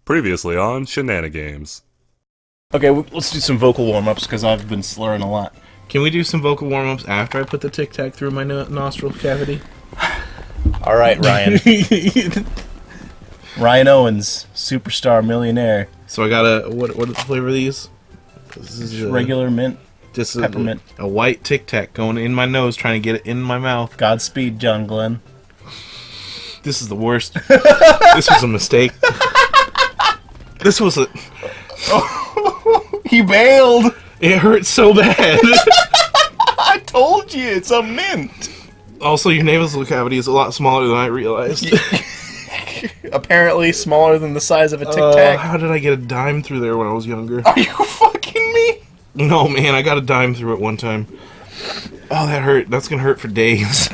Previously on Shenanigames. Okay, let's do some vocal warm-ups because I've been slurring a lot. Can we do some vocal warm-ups after I put the Tic Tac through my nostril cavity? All right, Ryan. Ryan Owens, superstar millionaire. So I got a what is the flavor of these? This is Regular mint, just peppermint. A white Tic Tac going in my nose, trying to get it in my mouth. Godspeed, John Glenn. This is the worst. This was a mistake. This was a. He bailed. It hurt so bad. I told you, it's a mint. Also, your nasal cavity is a lot smaller than I realized. Apparently smaller than the size of a Tic Tac. How did I get a dime through there when I was younger? Are you fucking me? No, man, I got a dime through it one time. Oh, that hurt. That's gonna hurt for days.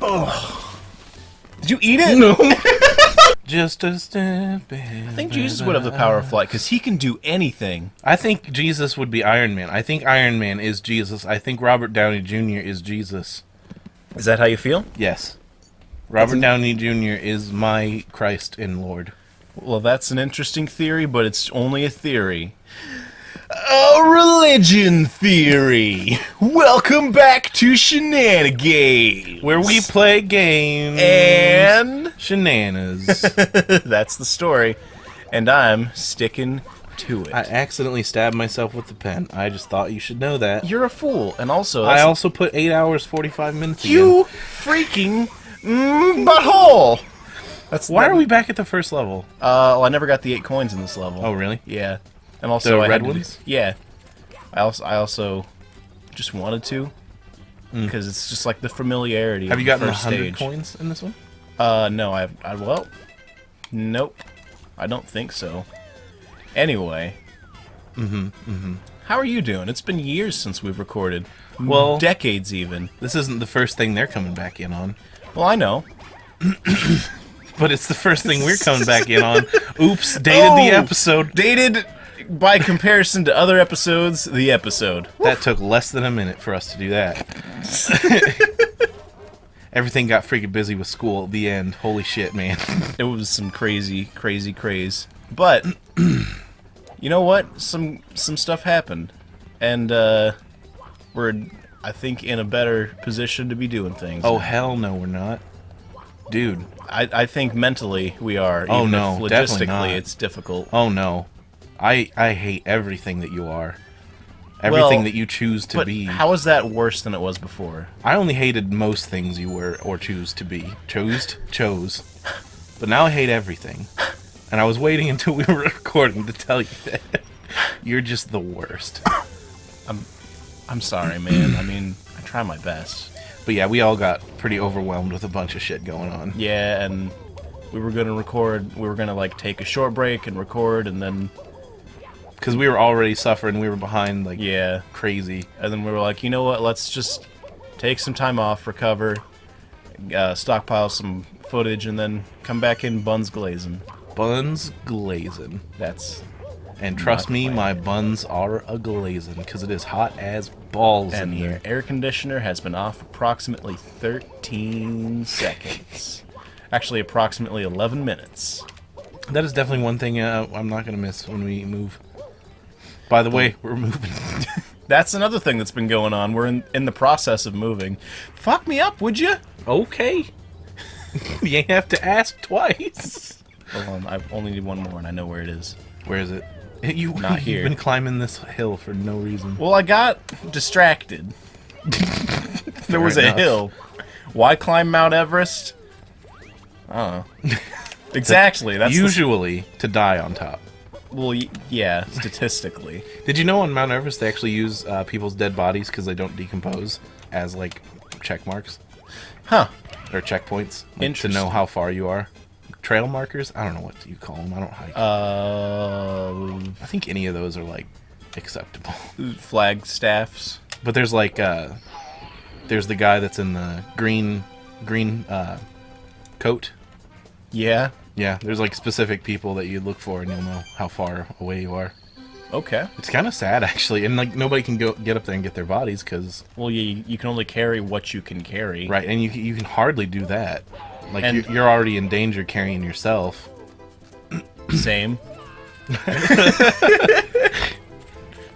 Oh. Did you eat it? No. Just a step. I think Jesus would have the power of flight because he can do anything. I think Jesus would be Iron Man. I think Iron Man is Jesus. I think Robert Downey Jr. is Jesus. Is that how you feel? Yes. Robert Downey Jr. is my Christ and Lord. Well, that's an interesting theory, but it's only a theory. A religion theory. Welcome back to Shenanigames, Where we play games. and Shenanigans. that's the story. And I'm sticking to it. I accidentally stabbed myself with the pen. I just thought you should know that. You're a fool, and also I also put 8 hours, 45 minutes you again. freaking butthole. Why are we back at the first level? Well, I never got the 8 coins in this level. Oh, really? Yeah. And also The I red had to ones? yeah. I also just wanted to because it's just like the familiarity. Have of you the gotten first 100 stage. coins in this one? No, well, nope. I don't think so. Anyway. How are you doing? It's been years since we've recorded. Well, decades even. this isn't the first thing they're coming back in on. Well, I know. But it's the first thing we're coming back in on. Oops, dated the episode. Dated by comparison to other episodes, the episode. That took less than a minute for us to do that. Everything got freaking busy with school at the end. Holy shit, man. It was some crazy craze. But you know what? Some stuff happened. And we're I think in a better position to be doing things. Oh, now. hell no, we're not. Dude. I think mentally we are. Oh, even no, if definitely not. logistically it's difficult. Oh, no. I hate everything that you are. Everything that you choose to but be. How is that worse than it was before? I only hated most things you were or choose to be. Chose. But now I hate everything. And I was waiting until we were recording to tell you that. You're just the worst. I'm sorry, man. I mean, I try my best. But yeah, we all got pretty overwhelmed with a bunch of shit going on. Yeah, and we were gonna record. We were gonna like take a short break and record, and then Because we were already suffering. We were behind like yeah, crazy. and then we were like, you know what? Let's just take some time off, recover, stockpile some footage, and then come back in buns glazing. Buns glazing. That's And trust me, plan. my buns are a glazing because it is hot as balls in and here. the air conditioner has been off approximately 13 seconds. Actually, approximately 11 minutes. That is definitely one thing I'm not going to miss when we move. By the way, we're moving. That's another thing that's been going on. We're in the process of moving. Fuck me up, would you? Okay. You ain't have to ask twice. Hold on, I only need one more, and I know where it is. Where is it? Not here. You've been climbing this hill for no reason. Well, I got distracted. There was a enough. hill. Why climb Mount Everest? I don't know. Exactly. That's Usually to die on top. yeah, statistically. Did you know on Mount Everest they actually use people's dead bodies because they don't decompose as like check marks Huh. or checkpoints like, to Interesting. know how far you are? Trail markers? I don't know what you call them. I don't hike. I think any of those are like acceptable. Flag staffs. But there's like there's the guy that's in the green coat. Yeah. Yeah, there's like specific people that you look for and you'll know how far away you are. Okay. It's kind of sad, actually, and like nobody can get up there and get their bodies because Well, you can only carry what you can carry. right, and you can hardly do that. Like And- you're already in danger carrying yourself. Same.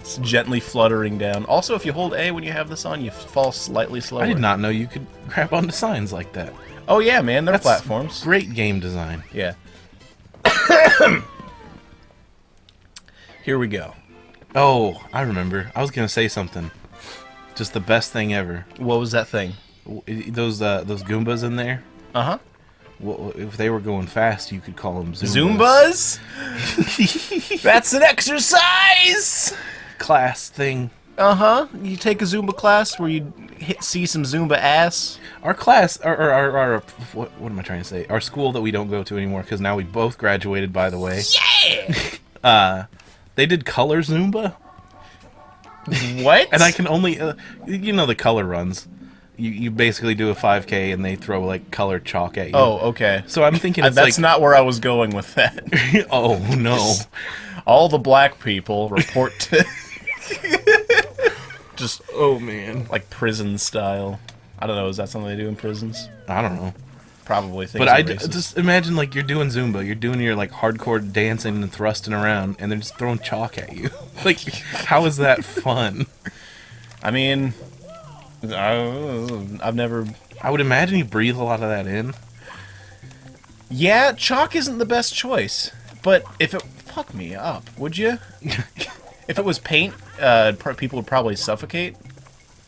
It's gently fluttering down. Also, if you hold A when you have this on, you fall slightly slower. I did not know you could grab onto signs like that. Oh yeah, man, they're That's platforms. Great game design. Yeah. Here we go. Oh, I remember. I was gonna say something. Just the best thing ever. What was that thing? Those Goombas in there. Uh-huh. Well, if they were going fast, you could call them Zoombas. Zoombas? That's an exercise! Class thing. Uh-huh. You take a Zumba class where you see some Zumba ass. Our class, our what am I trying to say? Our school that we don't go to anymore because now we both graduated. By the way, Yeah! they did color Zumba, What? and I can only, you know, the color runs. You basically do a 5K and they throw like colored chalk at you. Oh, okay. So I'm thinking it's That's like, not where I was going with that. oh no, All the black people report to... Just, oh man, like, prison style. I don't know, is that something they do in prisons? I don't know. Probably things But are I racist. just imagine like you're doing Zumba, you're doing your like hardcore dancing and thrusting around, and they're just throwing chalk at you. Like, how is that fun? I mean... I've never... I would imagine you breathe a lot of that in. Yeah, chalk isn't the best choice. But if it... Fuck me up, would you? If it was paint, people would probably suffocate.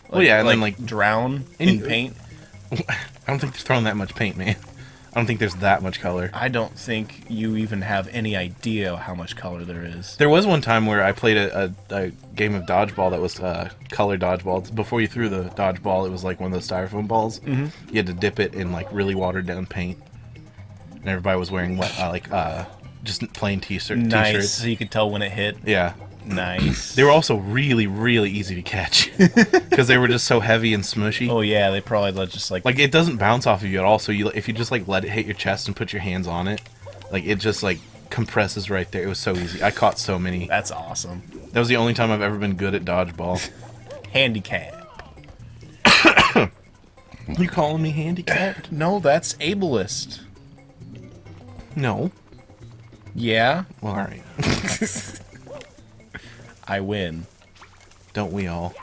Well, yeah, and then, like- drown And in you- paint. I don't think they're throwing that much paint, man. I don't think there's that much color. I don't think you even have any idea how much color there is. There was one time where I played a game of dodgeball that was color dodgeball. Before you threw the dodgeball, it was like one of those styrofoam balls. Mm-hmm. You had to dip it in like really watered down paint, and everybody was wearing just plain t-shirts. Nice, so you could tell when it hit. Yeah. Nice. They were also really, really easy to catch because they were just so heavy and smushy. Oh yeah, they probably just like... Like it doesn't bounce off of you at all. So if you just like let it hit your chest and put your hands on it, like it just like compresses right there. It was so easy. I caught so many. That's awesome. That was the only time I've ever been good at dodgeball. Handicap. You calling me handicapped? No, that's ableist. No. Yeah, Well, all right. I win. Don't we all?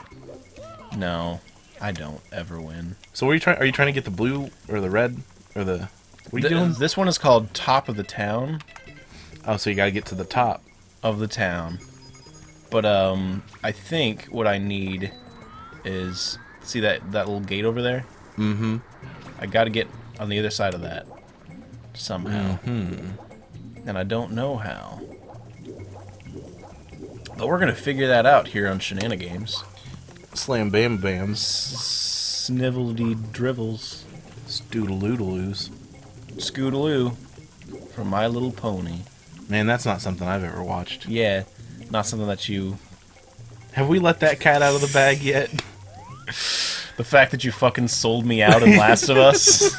No, I don't ever win. So what are you trying? Are you trying to get the blue or the red or the? What are you doing? This one is called Top of the Town. Oh, so you gotta get to the top. Of the town. But I think what I need is, see that little gate over there? Mm-hmm. I gotta get on the other side of that somehow. And I don't know how. But we're gonna figure that out here on Shenanigames. Slam bam bams. Sniveldy drivels. Stoodaloodaloos. Scootaloo. From My Little Pony. Man, that's not something I've ever watched. Yeah, not something that you... Have we let that cat out of the bag yet? The fact that you fucking sold me out in Last of Us.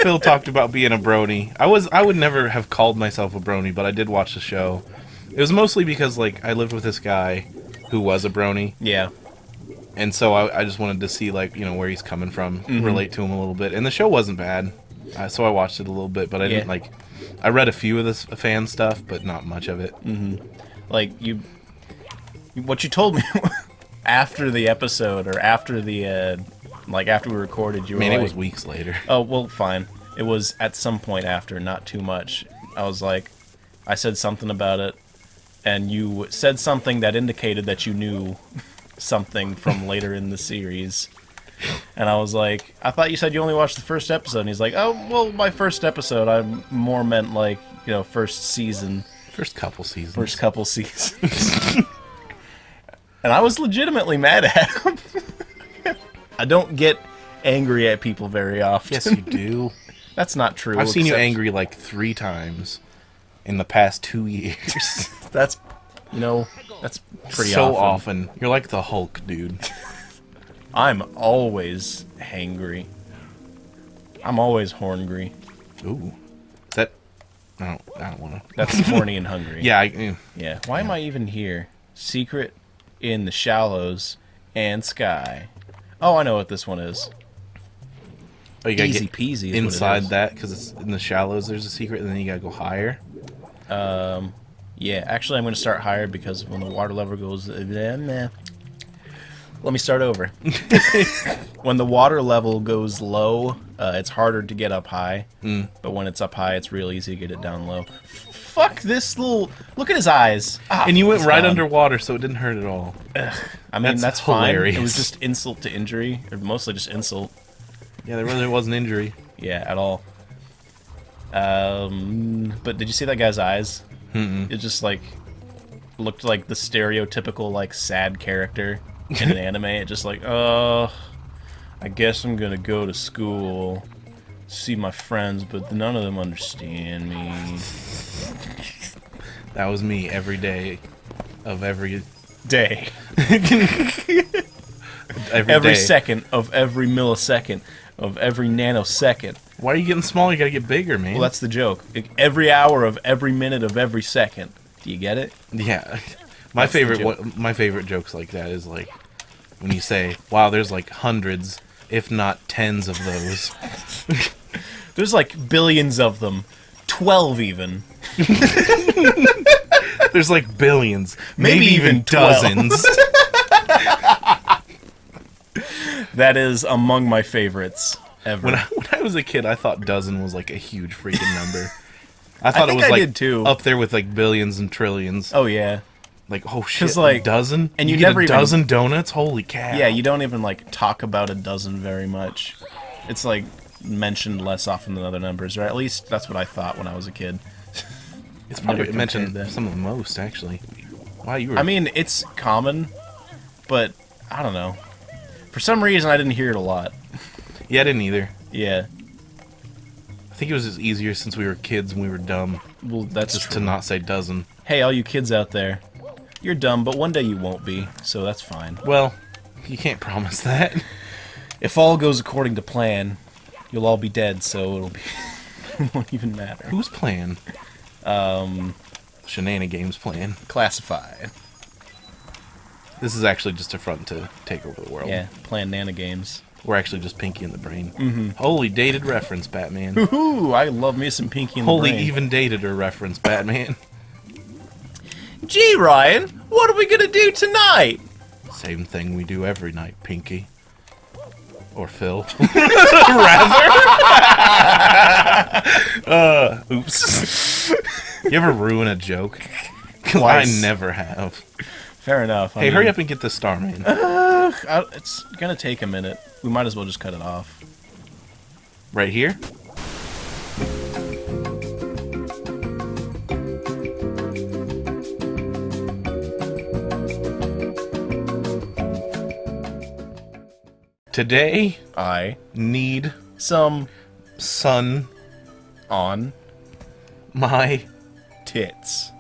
Phil talked about being a brony. I would never have called myself a brony, but I did watch the show. It was mostly because like I lived with this guy who was a brony, Yeah. and so I just wanted to see like where he's coming from, relate to him a little bit. And the show wasn't bad, so I watched it a little bit, but I didn't like. I read a few of this fan stuff, but not much of it. Like what you told me after the episode or after the after we recorded, you were Man, like, it was weeks later. oh well, fine. It was at some point after, not too much. I was like, I said something about it, and you said something that indicated that you knew something from later in the series. And I was like, I thought you said you only watched the first episode. And he's like, oh, well, my first episode, I more meant like, first season. First couple seasons. First couple seasons. And I was legitimately mad at him. I don't get angry at people very often. Yes, you do. That's not true. I've seen you except- angry like 3 times in the past 2 years. That's, that's pretty so often. often. You're like the Hulk, dude. I'm always hangry. I'm always horngry. Ooh. Is that I don't want to. That's horny and hungry. Yeah. Yeah. Why am I even here? Secret in the shallows and sky. Oh, I know what this one is. Oh, you gotta Easy get peasy is what it inside is. that because it's in the shallows. There's a secret, and then you gotta go higher. Yeah, actually, I'm going to start higher because when the water level goes... Let me start over. When the water level goes low, it's harder to get up high. But when it's up high, it's real easy to get it down low. Fuck this little... Look at his eyes. Ah, And you went it's right gone. underwater, so it didn't hurt at all. I mean, that's hilarious. fine. It was just insult to injury. Or mostly just insult. Yeah, there really was an injury. Yeah, at all. But did you see that guy's eyes? It just, like, looked like the stereotypical, like, sad character in an anime. It just like, I guess I'm gonna go to school, see my friends, but none of them understand me. That was me every day of every Day. every Every day. second of every millisecond of every nanosecond. Why are you getting small? You gotta get bigger, man. Well, that's the joke. Every hour of every minute of every second. Do you get it? Yeah. That's the joke. My favorite jokes like that is like when you say, "Wow, there's like hundreds, if not tens of those." There's like billions of them. 12 even. There's like billions, Maybe even 12. dozens. That is among my favorites ever. When I was a kid, I thought dozen was like a huge freaking number. I thought think it was I like did too. up there with like billions and trillions. Oh yeah. Like, oh shit, like- a dozen? and you get never a even- dozen donuts? Holy cow. Yeah, you don't even like talk about a dozen very much. It's like mentioned less often than other numbers, or at least that's what I thought when I was a kid. It's probably never mentioned compared that. some of the most, actually. Wow, you were... I mean, it's common, but I don't know. For some reason, I didn't hear it a lot. Yeah, I didn't either. Yeah. I think it was just easier since we were kids and we were dumb. Well, that's Just true. to not say dozen. Hey, all you kids out there, you're dumb, but one day you won't be, so that's fine. Well, you can't promise that. If all goes according to plan, you'll all be dead, so it'll be it won't even matter. Whose plan? Shenanigames plan. Classified. This is actually just a front to take over the world. Yeah, plan Nanogames. We're actually just Pinky in the Brain. Mm-hmm. Holy dated reference, Batman. Woohoo! I love me some Pinky in the Holy Brain. even dated her reference, Batman. Gee, Ryan, what are we gonna do tonight? Same thing we do every night, Pinky. Or Phil. Oops. You ever ruin a joke? 'Cause I Twice. never have. Fair enough. Hey, hurry up and get this star, man. It's gonna take a minute. We might as well just cut it off. Right here? Today, I need some sun on my tits.